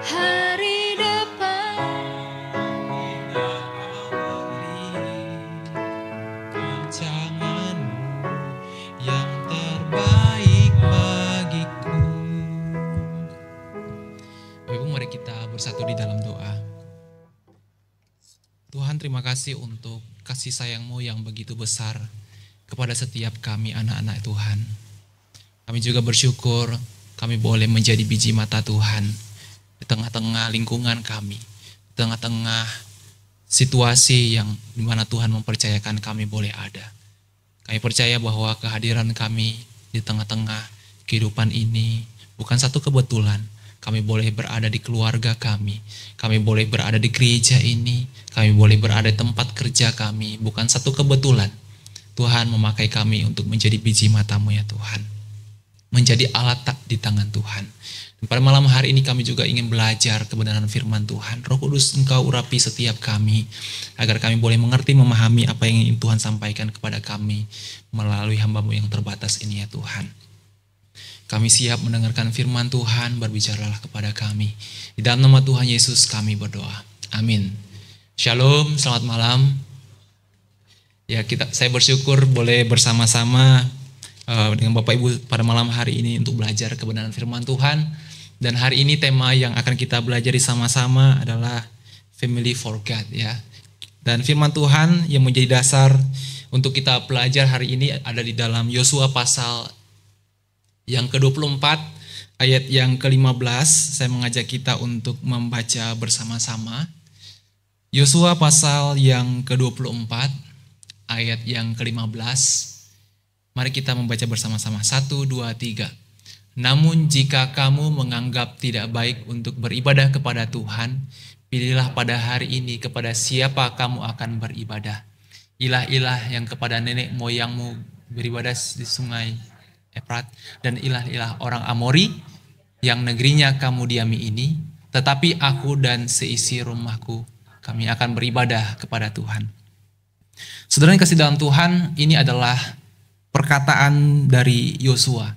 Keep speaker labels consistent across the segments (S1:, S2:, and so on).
S1: hari depan.
S2: Rancanganmu yang terbaik bagiku. Bapak Ibu, mari kita bersatu di dalam doa. Tuhan, terima kasih untuk kasih sayang-Mu yang begitu besar kepada setiap kami anak-anak Tuhan. Kami juga bersyukur kami boleh menjadi biji mata Tuhan di tengah-tengah lingkungan kami, di tengah-tengah situasi yang dimana Tuhan mempercayakan kami boleh ada. Kami percaya bahwa kehadiran kami di tengah-tengah kehidupan ini bukan satu kebetulan. Kami boleh berada di keluarga kami boleh berada di gereja ini, kami boleh berada di tempat kerja kami, bukan satu kebetulan. Tuhan memakai kami untuk menjadi biji mata-Mu ya Tuhan, menjadi alat di tangan Tuhan. Dan pada malam hari ini kami juga ingin belajar kebenaran firman Tuhan. Roh Kudus, Engkau urapi setiap kami, agar kami boleh mengerti, memahami apa yang ingin Tuhan sampaikan kepada kami melalui hamba-Mu yang terbatas ini ya Tuhan. Kami siap mendengarkan firman Tuhan, berbicaralah kepada kami. Di dalam nama Tuhan Yesus kami berdoa. Amin. Shalom, selamat malam. Ya, saya bersyukur boleh bersama-sama dengan Bapak Ibu pada malam hari ini untuk belajar kebenaran firman Tuhan. Dan hari ini tema yang akan kita belajar sama-sama adalah Family for God ya. Dan firman Tuhan yang menjadi dasar untuk kita belajar hari ini ada di dalam Yosua pasal yang ke-24 ayat yang ke-15. Saya mengajak kita untuk membaca bersama-sama. Yosua pasal yang ke-24 ayat yang ke-15. Mari kita membaca bersama-sama. 1, 2, 3. Namun jika kamu menganggap tidak baik untuk beribadah kepada Tuhan, pilihlah pada hari ini kepada siapa kamu akan beribadah. Ilah-ilah yang kepada nenek moyangmu beribadah di sungai Efrat, dan ilah-ilah orang Amori yang negerinya kamu diami ini, tetapi aku dan seisi rumahku, kami akan beribadah kepada Tuhan. Saudara yang kasih dalam Tuhan, ini adalah perkataan dari Yosua,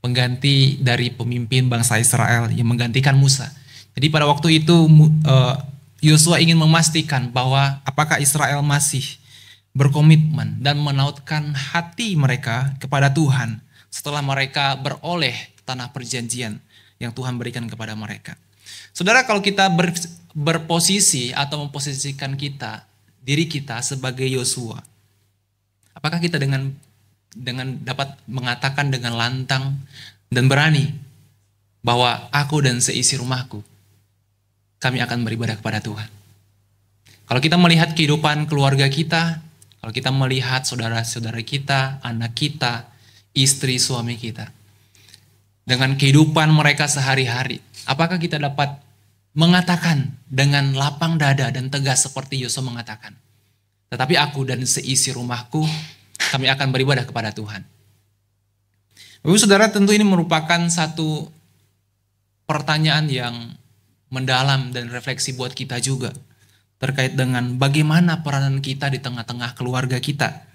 S2: pengganti dari pemimpin bangsa Israel yang menggantikan Musa. Jadi pada waktu itu Yosua ingin memastikan bahwa apakah Israel masih berkomitmen dan menautkan hati mereka kepada Tuhan setelah mereka beroleh tanah perjanjian yang Tuhan berikan kepada mereka. Saudara, kalau kita berposisi atau memposisikan diri kita sebagai Yosua, apakah kita dengan dapat mengatakan dengan lantang dan berani bahwa aku dan seisi rumahku kami akan beribadah kepada Tuhan? Kalau kita melihat kehidupan keluarga kita, kalau kita melihat saudara-saudara kita, anak kita, istri, suami kita, dengan kehidupan mereka sehari-hari, apakah kita dapat mengatakan dengan lapang dada dan tegas seperti Yosua mengatakan, tetapi aku dan seisi rumahku, kami akan beribadah kepada Tuhan? Bapak Saudara, tentu ini merupakan satu pertanyaan yang mendalam dan refleksi buat kita juga, terkait dengan bagaimana peranan kita di tengah-tengah keluarga kita.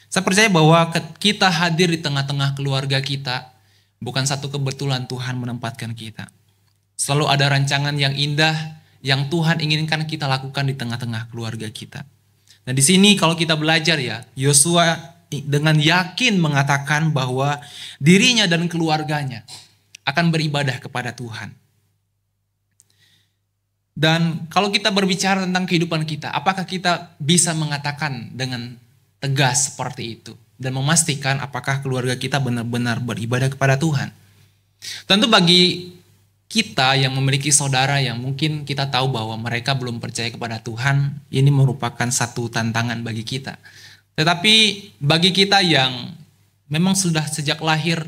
S2: Saya percaya bahwa kita hadir di tengah-tengah keluarga kita bukan satu kebetulan Tuhan menempatkan kita. Selalu ada rancangan yang indah yang Tuhan inginkan kita lakukan di tengah-tengah keluarga kita. Nah, di sini kalau kita belajar ya, Yosua dengan yakin mengatakan bahwa dirinya dan keluarganya akan beribadah kepada Tuhan. Dan kalau kita berbicara tentang kehidupan kita, apakah kita bisa mengatakan dengan tegas seperti itu dan memastikan apakah keluarga kita benar-benar beribadah kepada Tuhan? Tentu bagi kita yang memiliki saudara yang mungkin kita tahu bahwa mereka belum percaya kepada Tuhan, ini merupakan satu tantangan bagi kita. Tetapi bagi kita yang memang sudah sejak lahir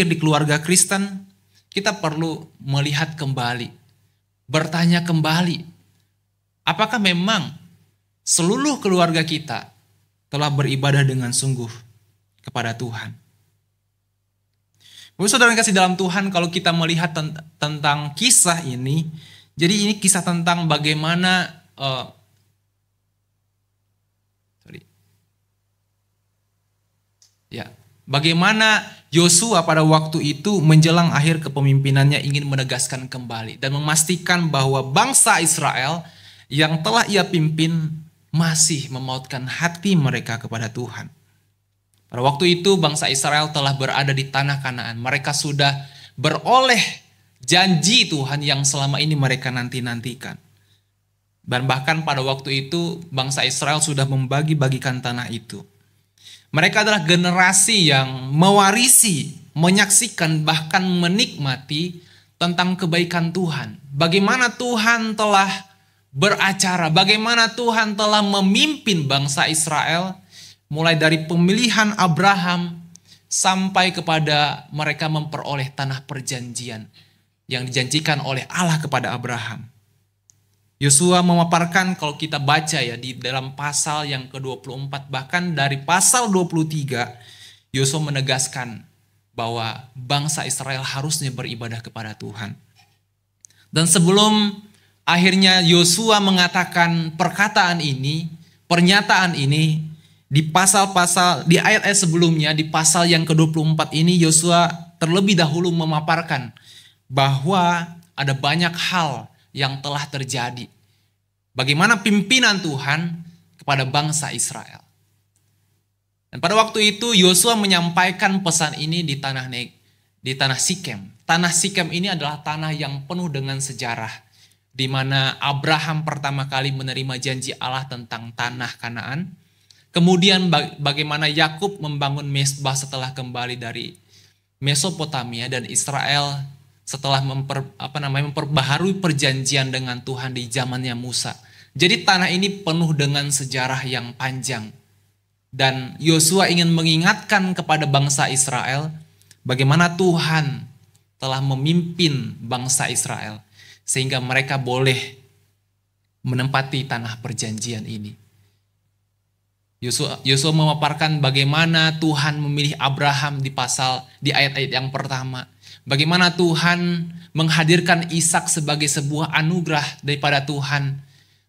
S2: di keluarga Kristen, kita perlu melihat kembali, bertanya kembali, apakah memang seluruh keluarga kita telah beribadah dengan sungguh kepada Tuhan? Bapak Saudara yang kasih dalam Tuhan, kalau kita melihat tentang kisah ini, jadi ini kisah tentang bagaimana bagaimana Yosua pada waktu itu menjelang akhir kepemimpinannya ingin menegaskan kembali dan memastikan bahwa bangsa Israel yang telah ia pimpin masih memautkan hati mereka kepada Tuhan. Pada waktu itu bangsa Israel telah berada di tanah Kanaan. Mereka sudah beroleh janji Tuhan yang selama ini mereka nanti-nantikan. Dan bahkan pada waktu itu bangsa Israel sudah membagi-bagikan tanah itu. Mereka adalah generasi yang mewarisi, menyaksikan, bahkan menikmati tentang kebaikan Tuhan. Bagaimana Tuhan telah beracara, bagaimana Tuhan telah memimpin bangsa Israel mulai dari pemilihan Abraham sampai kepada mereka memperoleh tanah perjanjian yang dijanjikan oleh Allah kepada Abraham. Yosua memaparkan kalau kita baca ya di dalam pasal yang ke-24, bahkan dari pasal 23, Yosua menegaskan bahwa bangsa Israel harusnya beribadah kepada Tuhan. Dan sebelum akhirnya Yosua mengatakan perkataan ini, pernyataan ini, di pasal-pasal, di ayat-ayat sebelumnya, di pasal yang ke-24 ini, Yosua terlebih dahulu memaparkan bahwa ada banyak hal yang telah terjadi. Bagaimana pimpinan Tuhan kepada bangsa Israel. Dan pada waktu itu Yosua menyampaikan pesan ini di tanah Sikem. Tanah Sikem ini adalah tanah yang penuh dengan sejarah, di mana Abraham pertama kali menerima janji Allah tentang tanah Kanaan. Kemudian bagaimana Yakub membangun mezbah setelah kembali dari Mesopotamia, dan Israel setelah memperbaharui perjanjian dengan Tuhan di zamannya Musa. Jadi tanah ini penuh dengan sejarah yang panjang. Dan Yosua ingin mengingatkan kepada bangsa Israel bagaimana Tuhan telah memimpin bangsa Israel sehingga mereka boleh menempati tanah perjanjian ini. Yosua memaparkan bagaimana Tuhan memilih Abraham di ayat-ayat yang pertama. Bagaimana Tuhan menghadirkan Ishak sebagai sebuah anugerah daripada Tuhan.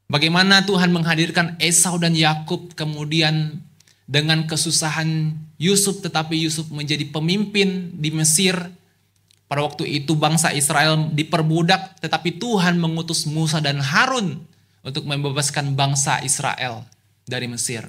S2: Bagaimana Tuhan menghadirkan Esau dan Yakub, kemudian dengan kesusahan Yusuf, tetapi Yusuf menjadi pemimpin di Mesir. Pada waktu itu bangsa Israel diperbudak, tetapi Tuhan mengutus Musa dan Harun untuk membebaskan bangsa Israel dari Mesir.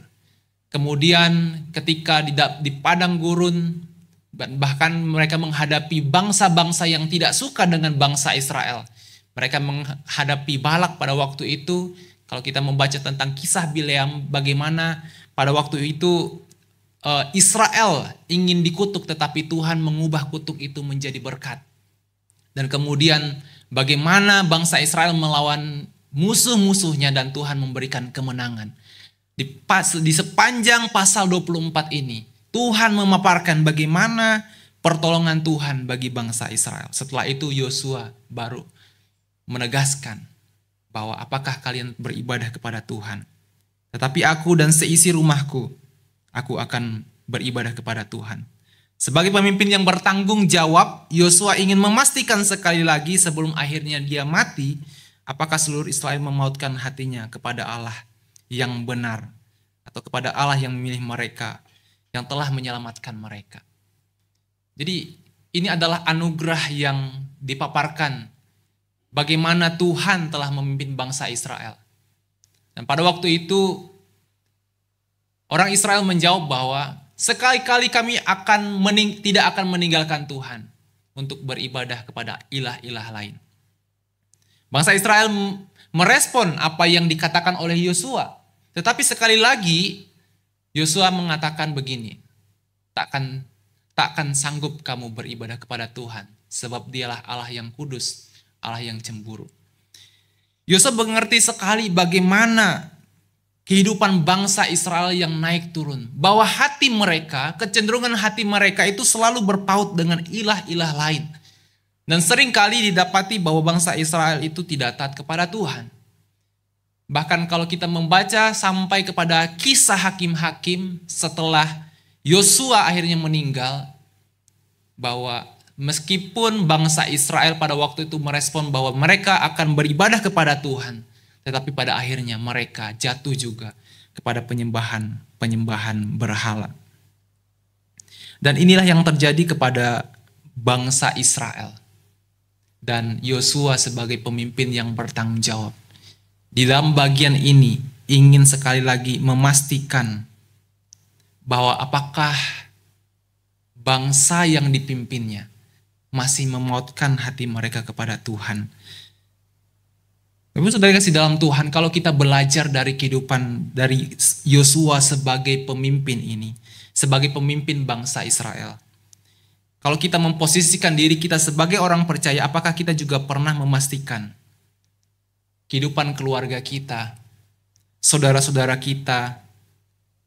S2: Kemudian ketika di padang gurun, bahkan mereka menghadapi bangsa-bangsa yang tidak suka dengan bangsa Israel. Mereka menghadapi Balak pada waktu itu. Kalau kita membaca tentang kisah Bileam, bagaimana pada waktu itu Israel ingin dikutuk, tetapi Tuhan mengubah kutuk itu menjadi berkat. Dan kemudian bagaimana bangsa Israel melawan musuh-musuhnya dan Tuhan memberikan kemenangan. Di sepanjang pasal 24 ini, Tuhan memaparkan bagaimana pertolongan Tuhan bagi bangsa Israel. Setelah itu Yosua baru menegaskan bahwa apakah kalian beribadah kepada Tuhan. Tetapi aku dan seisi rumahku, aku akan beribadah kepada Tuhan. Sebagai pemimpin yang bertanggung jawab, Yosua ingin memastikan sekali lagi sebelum akhirnya dia mati, apakah seluruh Israel memautkan hatinya kepada Allah yang benar, atau kepada Allah yang memilih mereka, yang telah menyelamatkan mereka. Jadi ini adalah anugerah yang dipaparkan bagaimana Tuhan telah memimpin bangsa Israel. Dan pada waktu itu orang Israel menjawab bahwa sekali-kali kami tidak akan meninggalkan Tuhan untuk beribadah kepada ilah-ilah lain. Bangsa Israel merespon apa yang dikatakan oleh Yosua. Tetapi sekali lagi Yosua mengatakan begini, takkan sanggup kamu beribadah kepada Tuhan, sebab dialah Allah yang kudus, Allah yang cemburu. Yosua mengerti sekali bagaimana kehidupan bangsa Israel yang naik turun, bahwa hati mereka, kecenderungan hati mereka itu selalu berpaut dengan ilah-ilah lain. Dan seringkali didapati bahwa bangsa Israel itu tidak taat kepada Tuhan. Bahkan kalau kita membaca sampai kepada kisah hakim-hakim setelah Yosua akhirnya meninggal, bahwa meskipun bangsa Israel pada waktu itu merespon bahwa mereka akan beribadah kepada Tuhan, tetapi pada akhirnya mereka jatuh juga kepada penyembahan berhala. Dan inilah yang terjadi kepada bangsa Israel. Dan Yosua sebagai pemimpin yang bertanggung jawab. Di dalam bagian ini ingin sekali lagi memastikan bahwa apakah bangsa yang dipimpinnya masih memautkan hati mereka kepada Tuhan. Bapak Saudara kasih dalam Tuhan, kalau kita belajar dari kehidupan dari Yosua sebagai pemimpin ini, sebagai pemimpin bangsa Israel. Kalau kita memposisikan diri kita sebagai orang percaya, apakah kita juga pernah memastikan kehidupan keluarga kita, saudara-saudara kita,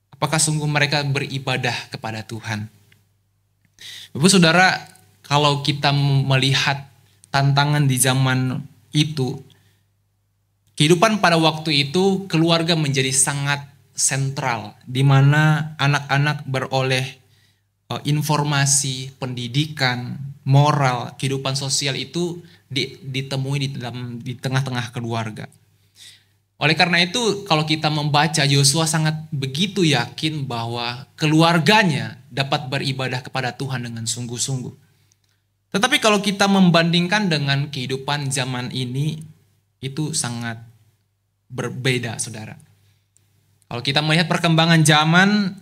S2: apakah sungguh mereka beribadah kepada Tuhan? Bapak Saudara, kalau kita melihat tantangan di zaman itu, kehidupan pada waktu itu keluarga menjadi sangat sentral, di mana anak-anak beroleh informasi, pendidikan, moral, kehidupan sosial itu ditemui di tengah-tengah keluarga. Oleh karena itu, kalau kita membaca, Yosua sangat begitu yakin bahwa keluarganya dapat beribadah kepada Tuhan dengan sungguh-sungguh. Tetapi kalau kita membandingkan dengan kehidupan zaman ini, itu sangat berbeda, saudara. Kalau kita melihat perkembangan zaman,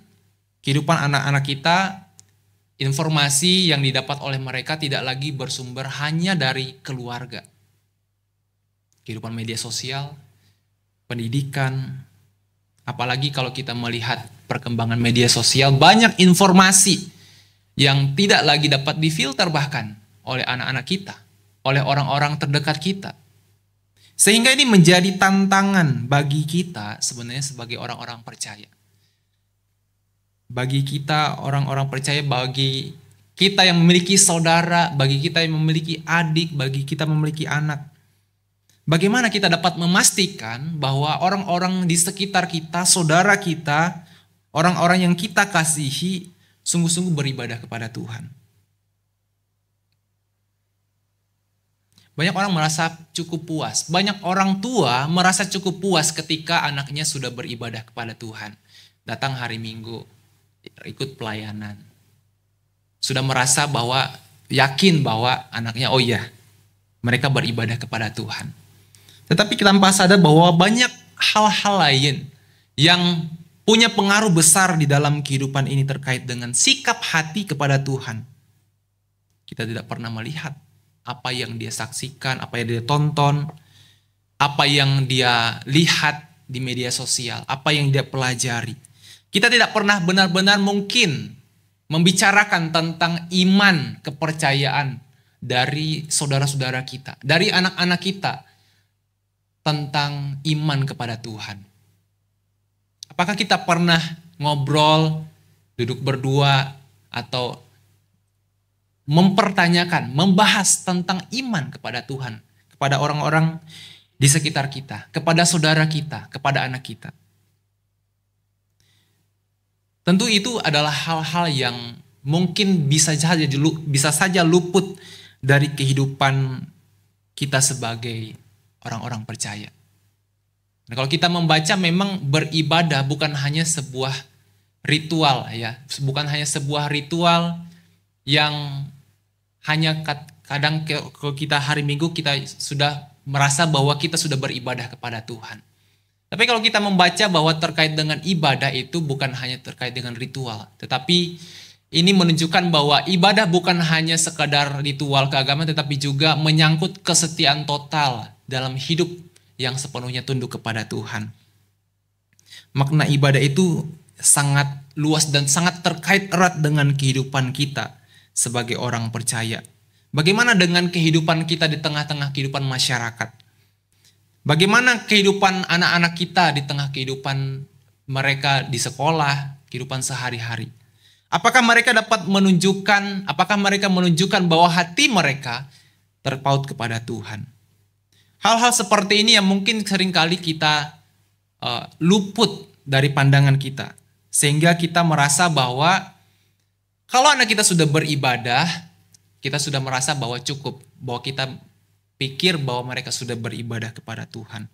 S2: kehidupan anak-anak kita, informasi yang didapat oleh mereka tidak lagi bersumber hanya dari keluarga. Kehidupan media sosial, pendidikan, apalagi kalau kita melihat perkembangan media sosial, banyak informasi yang tidak lagi dapat difilter bahkan oleh anak-anak kita, oleh orang-orang terdekat kita. Sehingga ini menjadi tantangan bagi kita sebenarnya sebagai orang-orang percaya. Bagi kita orang-orang percaya, bagi kita yang memiliki saudara, bagi kita yang memiliki adik, bagi kita memiliki anak. Bagaimana kita dapat memastikan bahwa orang-orang di sekitar kita, saudara kita, orang-orang yang kita kasihi, sungguh-sungguh beribadah kepada Tuhan. Banyak orang merasa cukup puas. Banyak orang tua merasa cukup puas ketika anaknya sudah beribadah kepada Tuhan. Datang hari Minggu, ikut pelayanan. Sudah merasa bahwa, yakin bahwa anaknya, oh iya, mereka beribadah kepada Tuhan. Tetapi tanpa sadar bahwa banyak hal-hal lain yang punya pengaruh besar di dalam kehidupan ini terkait dengan sikap hati kepada Tuhan. Kita tidak pernah melihat apa yang dia saksikan, apa yang dia tonton, apa yang dia lihat di media sosial, apa yang dia pelajari. Kita tidak pernah benar-benar mungkin membicarakan tentang iman, kepercayaan dari saudara-saudara kita, dari anak-anak kita, tentang iman kepada Tuhan. Apakah kita pernah ngobrol, duduk berdua, atau mempertanyakan, membahas tentang iman kepada Tuhan, kepada orang-orang di sekitar kita, kepada saudara kita, kepada anak kita? Tentu itu adalah hal-hal yang mungkin bisa saja luput dari kehidupan kita sebagai orang-orang percaya. Nah, kalau kita membaca, memang beribadah bukan hanya sebuah ritual, ya, bukan hanya sebuah ritual yang hanya kadang kalau kita hari Minggu kita sudah merasa bahwa kita sudah beribadah kepada Tuhan. Tapi kalau kita membaca bahwa terkait dengan ibadah itu bukan hanya terkait dengan ritual, tetapi ini menunjukkan bahwa ibadah bukan hanya sekadar ritual keagamaan, tetapi juga menyangkut kesetiaan total dalam hidup yang sepenuhnya tunduk kepada Tuhan. Makna ibadah itu sangat luas dan sangat terkait erat dengan kehidupan kita sebagai orang percaya. Bagaimana dengan kehidupan kita di tengah-tengah kehidupan masyarakat? Bagaimana kehidupan anak-anak kita di tengah kehidupan mereka di sekolah, kehidupan sehari-hari? Apakah mereka menunjukkan bahwa hati mereka terpaut kepada Tuhan? Hal-hal seperti ini yang mungkin seringkali kita luput dari pandangan kita. Sehingga kita merasa bahwa kalau anak kita sudah beribadah, kita sudah merasa bahwa cukup. Bahwa kita pikir bahwa mereka sudah beribadah kepada Tuhan.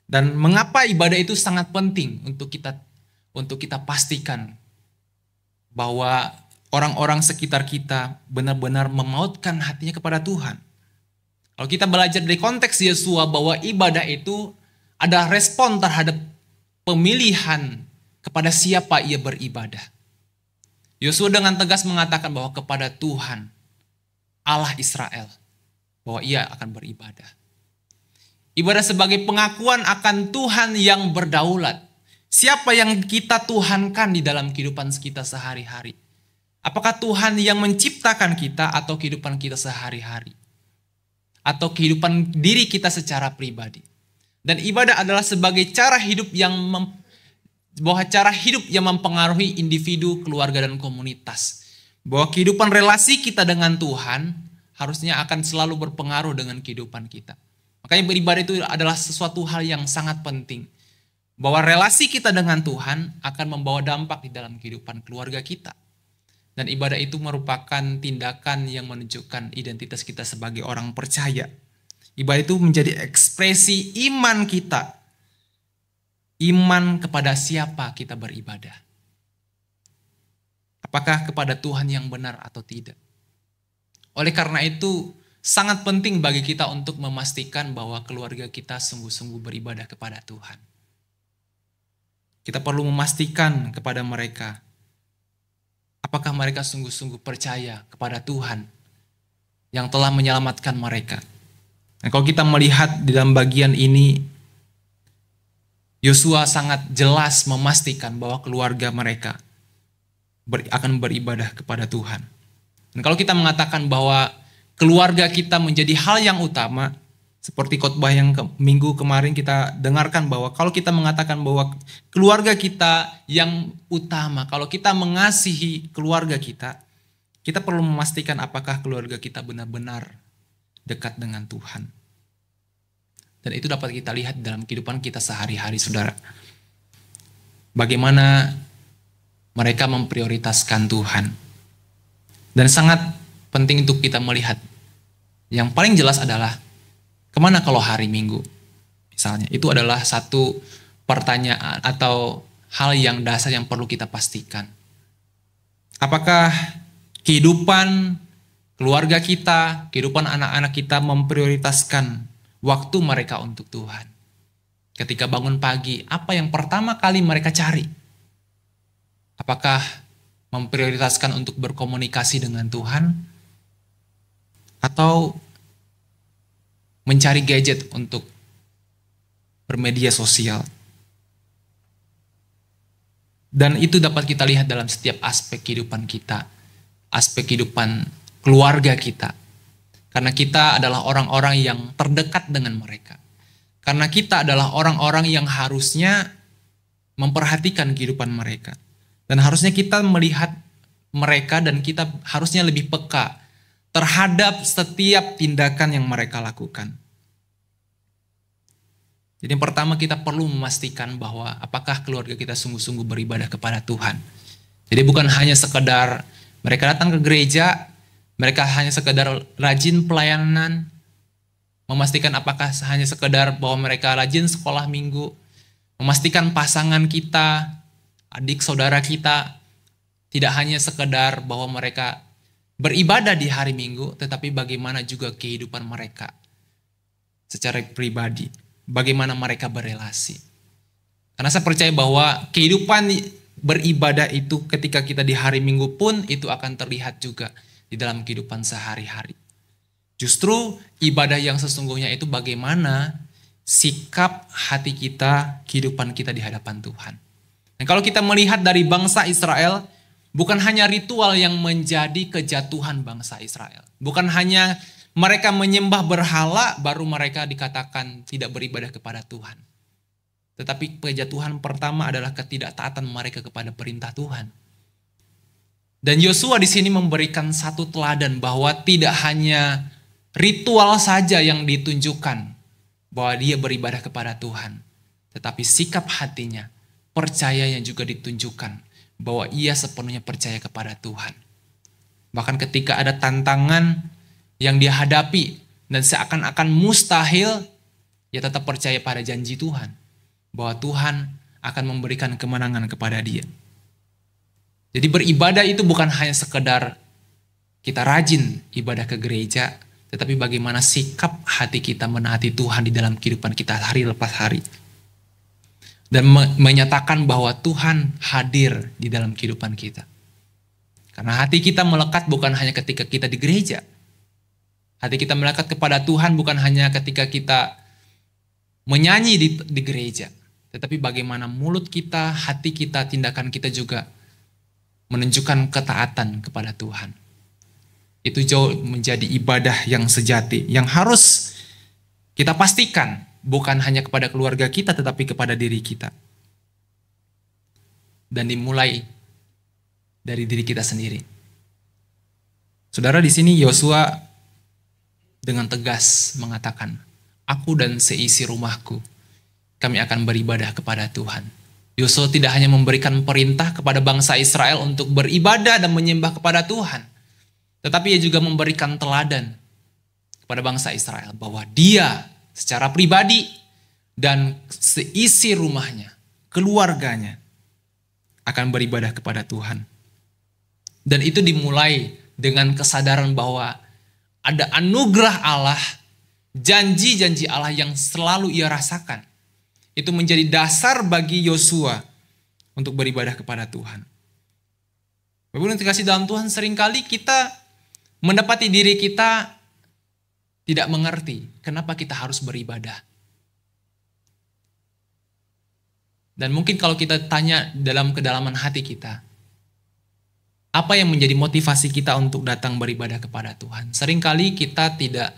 S2: Dan mengapa ibadah itu sangat penting untuk kita pastikan. bahwa orang-orang sekitar kita benar-benar memautkan hatinya kepada Tuhan. Kalau kita belajar dari konteks Yosua bahwa ibadah itu ada respon terhadap pemilihan kepada siapa ia beribadah. Yosua dengan tegas mengatakan bahwa kepada Tuhan, Allah Israel, bahwa ia akan beribadah. Ibadah sebagai pengakuan akan Tuhan yang berdaulat. Siapa yang kita tuhankan di dalam kehidupan kita sehari-hari? Apakah Tuhan yang menciptakan kita atau kehidupan kita sehari-hari? Atau kehidupan diri kita secara pribadi? Dan ibadah adalah sebagai cara hidup yang mempengaruhi individu, keluarga, dan komunitas. Bahwa kehidupan relasi kita dengan Tuhan harusnya akan selalu berpengaruh dengan kehidupan kita. Makanya beribadah itu adalah sesuatu hal yang sangat penting. Bahwa relasi kita dengan Tuhan akan membawa dampak di dalam kehidupan keluarga kita. Dan ibadah itu merupakan tindakan yang menunjukkan identitas kita sebagai orang percaya. Ibadah itu menjadi ekspresi iman kita. Iman kepada siapa kita beribadah. Apakah kepada Tuhan yang benar atau tidak. Oleh karena itu, sangat penting bagi kita untuk memastikan bahwa keluarga kita sungguh-sungguh beribadah kepada Tuhan. Kita perlu memastikan kepada mereka, apakah mereka sungguh-sungguh percaya kepada Tuhan yang telah menyelamatkan mereka. Nah, kalau kita melihat di dalam bagian ini, Yosua sangat jelas memastikan bahwa keluarga mereka akan beribadah kepada Tuhan. Dan kalau kita mengatakan bahwa keluarga kita menjadi hal yang utama, seperti khotbah yang minggu kemarin kita dengarkan bahwa kalau kita mengatakan bahwa keluarga kita yang utama, kalau kita mengasihi keluarga kita perlu memastikan apakah keluarga kita benar-benar dekat dengan Tuhan. Dan itu dapat kita lihat dalam kehidupan kita sehari-hari, saudara. Bagaimana mereka memprioritaskan Tuhan. Dan sangat penting untuk kita melihat. Yang paling jelas adalah kemana kalau hari Minggu? Misalnya, itu adalah satu pertanyaan atau hal yang dasar yang perlu kita pastikan. Apakah kehidupan keluarga kita, kehidupan anak-anak kita memprioritaskan waktu mereka untuk Tuhan? Ketika bangun pagi, apa yang pertama kali mereka cari? Apakah memprioritaskan untuk berkomunikasi dengan Tuhan? Atau mencari gadget untuk bermedia sosial? Dan itu dapat kita lihat dalam setiap aspek kehidupan kita, aspek kehidupan keluarga kita. Karena kita adalah orang-orang yang terdekat dengan mereka. Karena kita adalah orang-orang yang harusnya memperhatikan kehidupan mereka. Dan harusnya kita melihat mereka dan kita harusnya lebih peka terhadap setiap tindakan yang mereka lakukan. Jadi yang pertama kita perlu memastikan bahwa apakah keluarga kita sungguh-sungguh beribadah kepada Tuhan. Jadi bukan hanya sekedar mereka datang ke gereja, mereka hanya sekedar rajin pelayanan, memastikan apakah hanya sekedar bahwa mereka rajin sekolah minggu, memastikan pasangan kita, adik saudara kita, tidak hanya sekedar bahwa mereka beribadah di hari Minggu, tetapi bagaimana juga kehidupan mereka secara pribadi, bagaimana mereka berelasi. Karena saya percaya bahwa kehidupan beribadah itu ketika kita di hari Minggu pun itu akan terlihat juga di dalam kehidupan sehari-hari. Justru ibadah yang sesungguhnya itu bagaimana sikap hati kita, kehidupan kita di hadapan Tuhan. Dan kalau kita melihat dari bangsa Israel, bukan hanya ritual yang menjadi kejatuhan bangsa Israel. Bukan hanya mereka menyembah berhala baru mereka dikatakan tidak beribadah kepada Tuhan. Tetapi kejatuhan pertama adalah ketidaktaatan mereka kepada perintah Tuhan. Dan Yosua di sini memberikan satu teladan bahwa tidak hanya ritual saja yang ditunjukkan bahwa dia beribadah kepada Tuhan. Tetapi sikap hatinya, percayanya juga ditunjukkan bahwa ia sepenuhnya percaya kepada Tuhan. Bahkan ketika ada tantangan yang dia hadapi dan seakan-akan mustahil, ia tetap percaya pada janji Tuhan. Bahwa Tuhan akan memberikan kemenangan kepada dia. Jadi beribadah itu bukan hanya sekedar kita rajin ibadah ke gereja, tetapi bagaimana sikap hati kita menaati Tuhan di dalam kehidupan kita hari lepas hari. Dan menyatakan bahwa Tuhan hadir di dalam kehidupan kita. Karena hati kita melekat bukan hanya ketika kita di gereja. Hati kita melekat kepada Tuhan bukan hanya ketika kita menyanyi di gereja. Tetapi bagaimana mulut kita, hati kita, tindakan kita juga menunjukkan ketaatan kepada Tuhan. Itu jauh menjadi ibadah yang sejati, yang harus kita pastikan bukan hanya kepada keluarga kita tetapi kepada diri kita. Dan dimulai dari diri kita sendiri. Saudara, di sini Yosua dengan tegas mengatakan, aku dan seisi rumahku, kami akan beribadah kepada Tuhan. Yosua tidak hanya memberikan perintah kepada bangsa Israel untuk beribadah dan menyembah kepada Tuhan, tetapi ia juga memberikan teladan kepada bangsa Israel bahwa dia secara pribadi dan seisi rumahnya, keluarganya akan beribadah kepada Tuhan. Dan itu dimulai dengan kesadaran bahwa ada anugerah Allah, janji-janji Allah yang selalu ia rasakan. Itu menjadi dasar bagi Yosua untuk beribadah kepada Tuhan. Bapak Ibu yang dikasihi dalam Tuhan, seringkali kita mendapati diri kita tidak mengerti kenapa kita harus beribadah. Dan mungkin kalau kita tanya dalam kedalaman hati kita, apa yang menjadi motivasi kita untuk datang beribadah kepada Tuhan? Seringkali kita tidak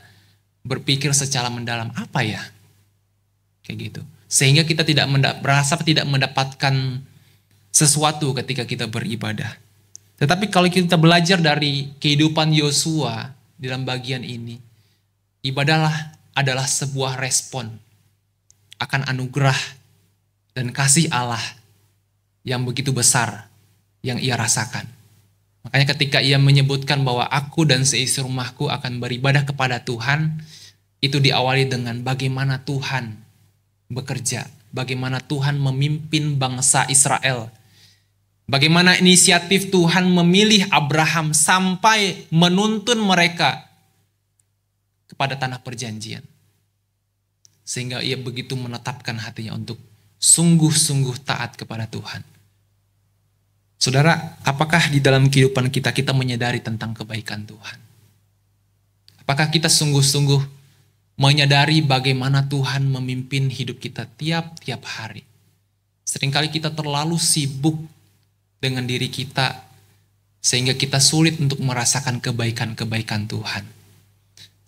S2: berpikir secara mendalam, apa ya? Kayak gitu. Sehingga kita merasa tidak mendapatkan sesuatu ketika kita beribadah. Tetapi kalau kita belajar dari kehidupan Yosua dalam bagian ini, ibadahlah adalah sebuah respon akan anugerah dan kasih Allah yang begitu besar yang ia rasakan. Makanya ketika ia menyebutkan bahwa aku dan seisi rumahku akan beribadah kepada Tuhan, itu diawali dengan bagaimana Tuhan bekerja, bagaimana Tuhan memimpin bangsa Israel, bagaimana inisiatif Tuhan memilih Abraham sampai menuntun mereka kepada tanah perjanjian. Sehingga ia begitu menetapkan hatinya untuk sungguh-sungguh taat kepada Tuhan. Saudara, apakah di dalam kehidupan kita menyadari tentang kebaikan Tuhan? Apakah kita sungguh-sungguh menyadari bagaimana Tuhan memimpin hidup kita tiap-tiap hari? Seringkali kita terlalu sibuk dengan diri kita sehingga kita sulit untuk merasakan kebaikan-kebaikan Tuhan.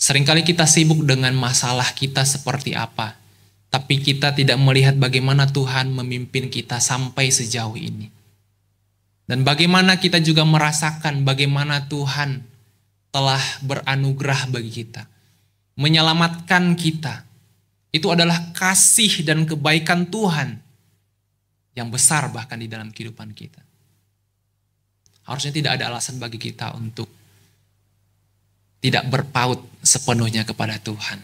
S2: Seringkali kita sibuk dengan masalah kita seperti apa, tapi kita tidak melihat bagaimana Tuhan memimpin kita sampai sejauh ini. Dan bagaimana kita juga merasakan bagaimana Tuhan telah beranugerah bagi kita, menyelamatkan kita. Itu adalah kasih dan kebaikan Tuhan yang besar bahkan di dalam kehidupan kita. Harusnya tidak ada alasan bagi kita untuk tidak berpaut sepenuhnya kepada Tuhan.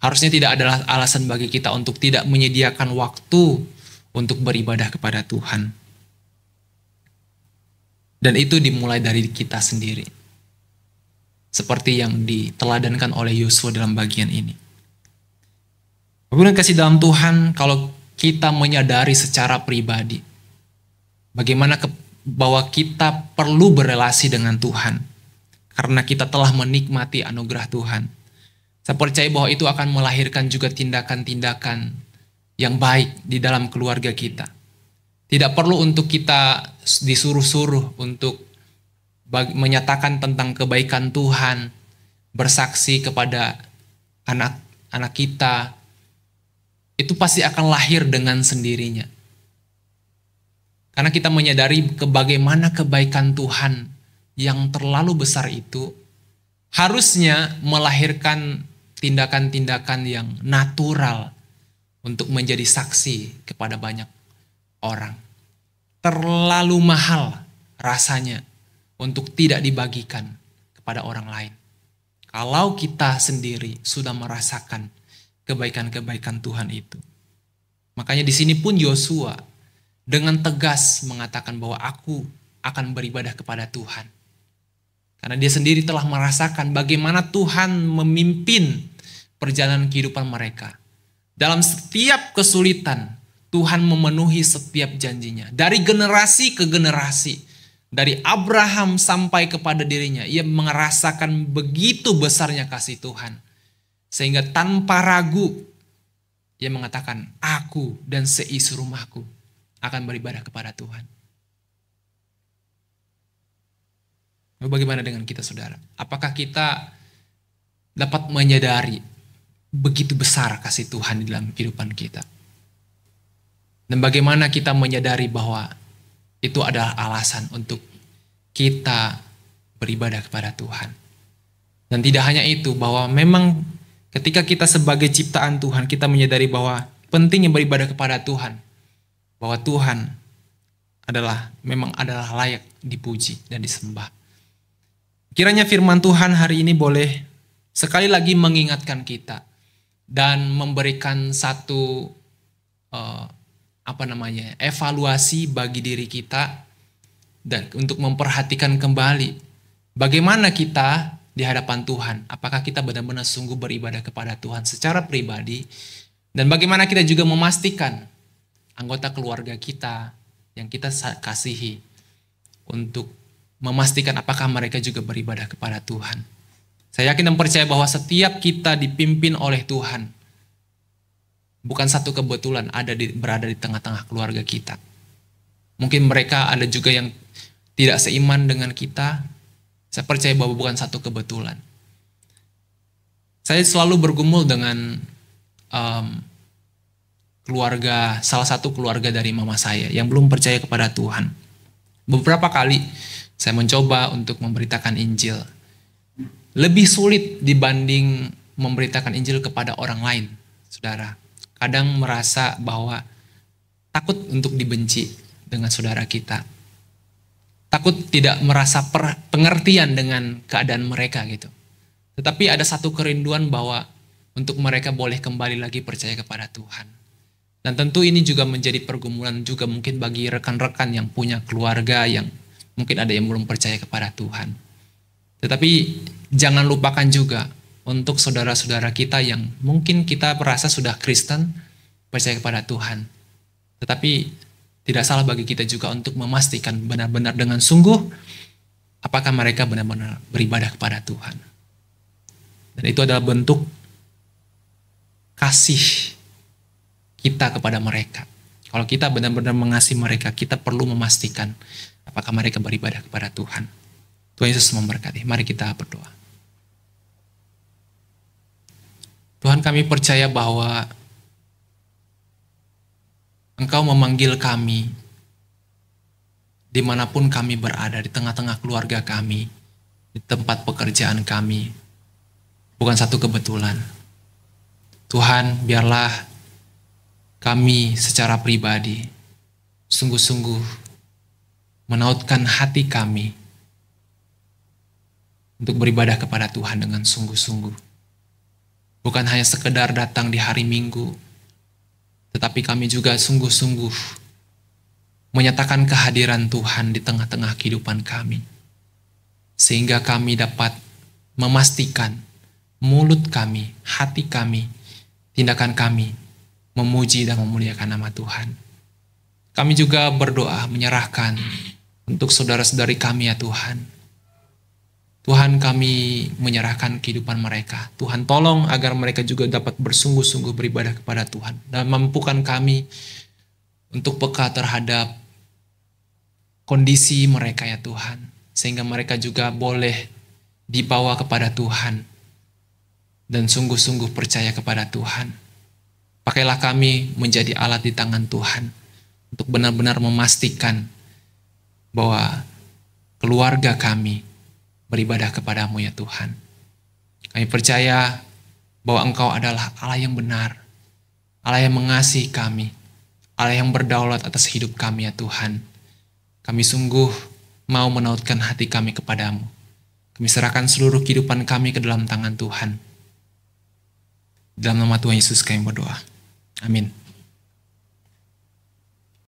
S2: Harusnya tidak ada alasan bagi kita untuk tidak menyediakan waktu untuk beribadah kepada Tuhan. Dan itu dimulai dari kita sendiri. Seperti yang diteladankan oleh Yosua dalam bagian ini. Bapak kasih dalam Tuhan, kalau kita menyadari secara pribadi bagaimana bahwa kita perlu berelasi dengan Tuhan karena kita telah menikmati anugerah Tuhan. Saya percaya bahwa itu akan melahirkan juga tindakan-tindakan yang baik di dalam keluarga kita. Tidak perlu untuk kita disuruh-suruh untuk menyatakan tentang kebaikan Tuhan, bersaksi kepada anak-anak kita. Itu pasti akan lahir dengan sendirinya. Karena kita menyadari bagaimana kebaikan Tuhan yang terlalu besar itu harusnya melahirkan tindakan-tindakan yang natural untuk menjadi saksi kepada banyak orang. Terlalu mahal rasanya untuk tidak dibagikan kepada orang lain. Kalau kita sendiri sudah merasakan kebaikan-kebaikan Tuhan itu. Makanya di sini pun Yosua dengan tegas mengatakan bahwa aku akan beribadah kepada Tuhan. Karena dia sendiri telah merasakan bagaimana Tuhan memimpin perjalanan kehidupan mereka. Dalam setiap kesulitan, Tuhan memenuhi setiap janjinya. Dari generasi ke generasi, dari Abraham sampai kepada dirinya, ia merasakan begitu besarnya kasih Tuhan. Sehingga tanpa ragu, ia mengatakan, aku dan seisi rumahku akan beribadah kepada Tuhan. Bagaimana dengan kita, saudara? Apakah kita dapat menyadari begitu besar kasih Tuhan di dalam kehidupan kita? Dan bagaimana kita menyadari bahwa itu adalah alasan untuk kita beribadah kepada Tuhan. Dan tidak hanya itu, bahwa memang ketika kita sebagai ciptaan Tuhan, kita menyadari bahwa pentingnya beribadah kepada Tuhan. Bahwa Tuhan memang adalah layak dipuji dan disembah. Kiranya firman Tuhan hari ini boleh sekali lagi mengingatkan kita dan memberikan satu evaluasi bagi diri kita dan untuk memperhatikan kembali bagaimana kita di hadapan Tuhan. Apakah kita benar-benar sungguh beribadah kepada Tuhan secara pribadi, dan bagaimana kita juga memastikan anggota keluarga kita yang kita kasihi untuk memastikan apakah mereka juga beribadah kepada Tuhan. Saya yakin dan percaya bahwa setiap kita dipimpin oleh Tuhan. Bukan satu kebetulan berada di tengah-tengah keluarga kita. Mungkin mereka ada juga yang tidak seiman dengan kita. Saya percaya bahwa bukan satu kebetulan. Saya selalu bergumul dengan salah satu keluarga dari mama saya yang belum percaya kepada Tuhan. Beberapa kali saya mencoba untuk memberitakan Injil. Lebih sulit dibanding memberitakan Injil kepada orang lain, saudara. Kadang merasa bahwa takut untuk dibenci dengan saudara kita. Takut tidak merasa pengertian dengan keadaan mereka gitu. Tetapi ada satu kerinduan bahwa untuk mereka boleh kembali lagi percaya kepada Tuhan. Dan tentu ini juga menjadi pergumulan juga mungkin bagi rekan-rekan yang punya keluarga yang mungkin ada yang belum percaya kepada Tuhan. Tetapi jangan lupakan juga untuk saudara-saudara kita yang mungkin kita merasa sudah Kristen, percaya kepada Tuhan. Tetapi tidak salah bagi kita juga untuk memastikan benar-benar dengan sungguh apakah mereka benar-benar beribadah kepada Tuhan. Dan itu adalah bentuk kasih kita kepada mereka. Kalau kita benar-benar mengasihi mereka, kita perlu memastikan apakah mereka beribadah kepada Tuhan. Tuhan Yesus memberkati. Mari kita berdoa. Tuhan, kami percaya bahwa Engkau memanggil kami dimanapun kami berada, di tengah-tengah keluarga kami, di tempat pekerjaan kami. Bukan satu kebetulan. Tuhan, biarlah kami secara pribadi sungguh-sungguh menautkan hati kami untuk beribadah kepada Tuhan dengan sungguh-sungguh. Bukan hanya sekedar datang di hari Minggu, tetapi kami juga sungguh-sungguh menyatakan kehadiran Tuhan di tengah-tengah kehidupan kami. Sehingga kami dapat memastikan mulut kami, hati kami, tindakan kami memuji dan memuliakan nama Tuhan. Kami juga berdoa menyerahkan untuk saudara-saudari kami ya Tuhan. Tuhan, kami menyerahkan kehidupan mereka. Tuhan, tolong agar mereka juga dapat bersungguh-sungguh beribadah kepada Tuhan. Dan mampukan kami untuk peka terhadap kondisi mereka ya Tuhan. Sehingga mereka juga boleh dibawa kepada Tuhan. Dan sungguh-sungguh percaya kepada Tuhan. Pakailah kami menjadi alat di tangan Tuhan. Untuk benar-benar memastikan bahwa keluarga kami beribadah kepadamu ya Tuhan. Kami percaya bahwa Engkau adalah Allah yang benar, Allah yang mengasihi kami, Allah yang berdaulat atas hidup kami ya Tuhan. Kami sungguh mau menautkan hati kami kepadamu. Kami serahkan seluruh kehidupan kami ke dalam tangan Tuhan. Dalam nama Tuhan Yesus kami berdoa. Amin.